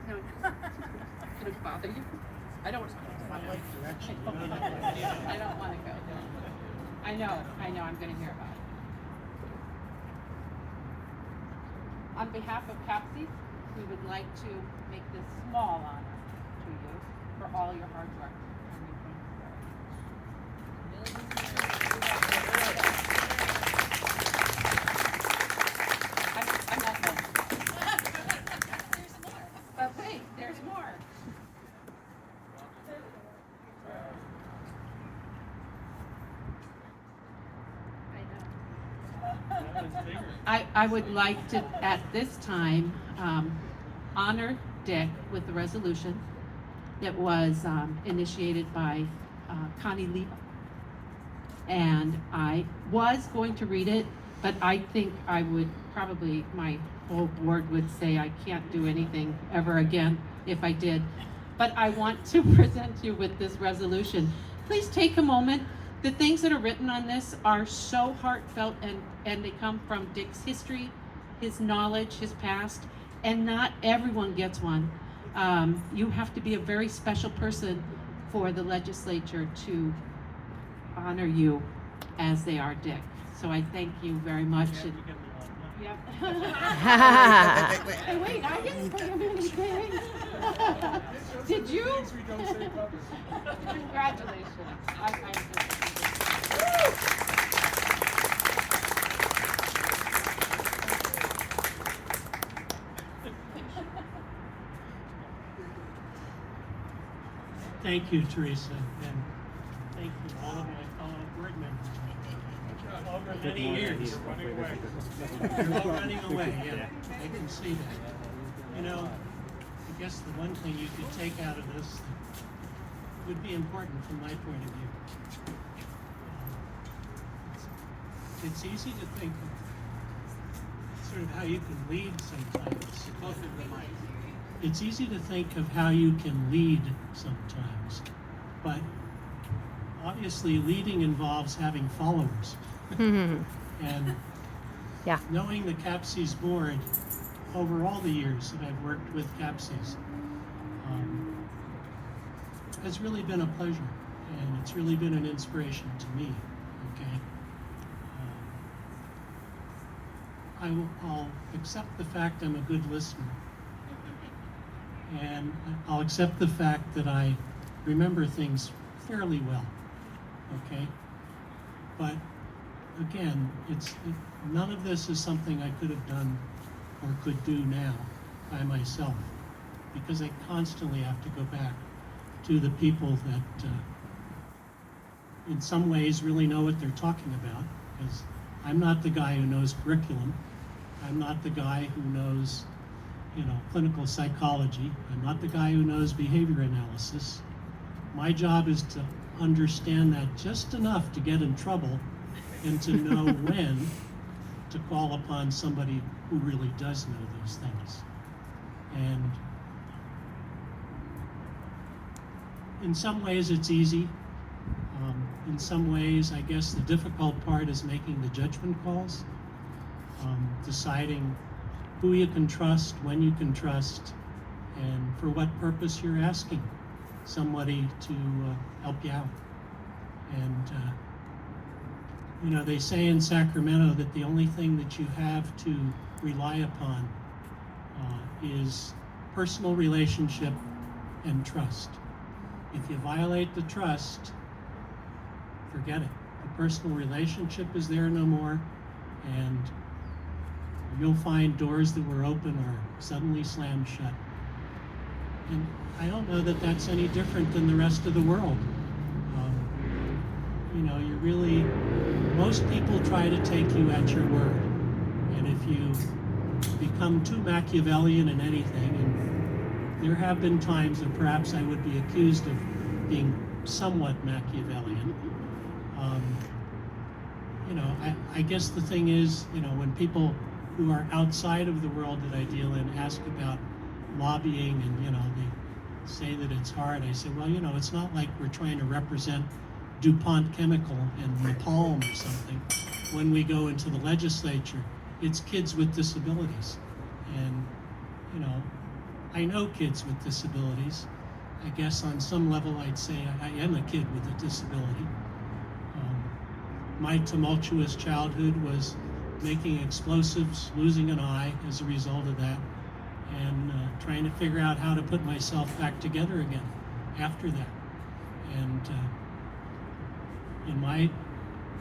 No, can it bother you? I don't. I don't want to go. I know. I'm going to hear about it. On behalf of CAPSES, we would like to make this small honor to you for all your hard work. I'm not done. There's more. But wait, there's more. I would like to, at this time, honor Dick with the resolution that was initiated by Connie Lee. And I was going to read it, but I think I would probably, my whole board would say I can't do anything ever again if I did. But I want to present you with this resolution. Please take a moment. The things that are written on this are so heartfelt, and they come from Dick's history, his knowledge, his past, and not everyone gets one. You have to be a very special person for the legislature to honor you as they are Dick. So I thank you very much. Yep. Hey, wait, I didn't put him anything. Did you? Congratulations. Thank you, Teresa, and thank you all of my fellow board members. Over many years. You're all running away, yeah, I can see that. You know, I guess the one thing you could take out of this would be important from my point of view. It's easy to think of sort of how you can lead sometimes. Both of them might. It's easy to think of how you can lead sometimes, but obviously leading involves having followers. And yeah, knowing the CAPSES board over all the years that I've worked with CAPSES has really been a pleasure, and it's really been an inspiration to me. Okay, I'll accept the fact I'm a good listener, and I'll accept the fact that I remember things fairly well. Okay, but again, none of this is something I could have done or could do now by myself, because I constantly have to go back to the people that in some ways really know what they're talking about, because I'm not the guy who knows curriculum. I'm not the guy who knows, clinical psychology. I'm not the guy who knows behavior analysis. My job is to understand that just enough to get in trouble and to know when to call upon somebody who really does know those things. And in some ways it's easy. In some ways, I guess the difficult part is making the judgment calls, deciding who you can trust, when you can trust, and for what purpose you're asking somebody to help you out. And they say in Sacramento that the only thing that you have to rely upon is personal relationship and trust. If you violate the trust, forget it. The personal relationship is there no more, and you'll find doors that were open are suddenly slammed shut. And I don't know that that's any different than the rest of the world. Most people try to take you at your word. And if you become too Machiavellian in anything, and there have been times that perhaps I would be accused of being somewhat Machiavellian, I guess the thing is, when people who are outside of the world that I deal in ask about lobbying and, they say that it's hard, I say, well, it's not like we're trying to represent DuPont Chemical in Napalm or something when we go into the legislature. It's kids with disabilities. And, I know kids with disabilities. I guess on some level I'd say I am a kid with a disability. My tumultuous childhood was making explosives, losing an eye as a result of that, and trying to figure out how to put myself back together again after that. And in my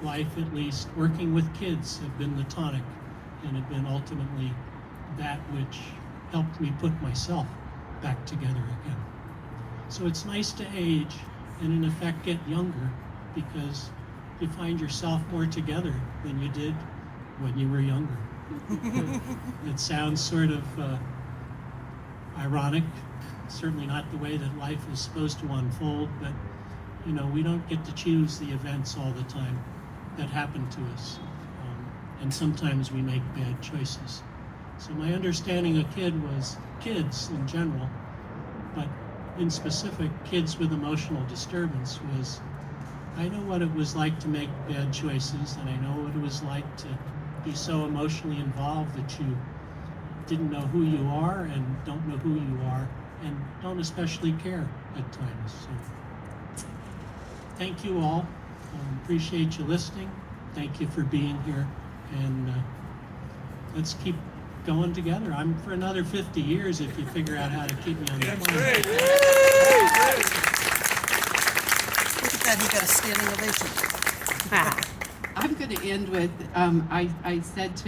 life, at least, working with kids have been the tonic and have been ultimately that which helped me put myself back together again. So it's nice to age and in effect get younger, because you find yourself more together than you did when you were younger. It sounds sort of ironic, certainly not the way that life is supposed to unfold, but you know, we don't get to choose the events all the time that happen to us. And sometimes we make bad choices. So my understanding of kid was kids in general, but in specific, kids with emotional disturbance was, I know what it was like to make bad choices, and I know what it was like to be so emotionally involved that you didn't know who you are and don't know who you are and don't especially care at times. So thank you all. Appreciate you listening. Thank you for being here, and let's keep going together. I'm for another 50 years if you figure out how to keep me on the planet. Look at that, he got a standing ovation. I'm going to end with, I said to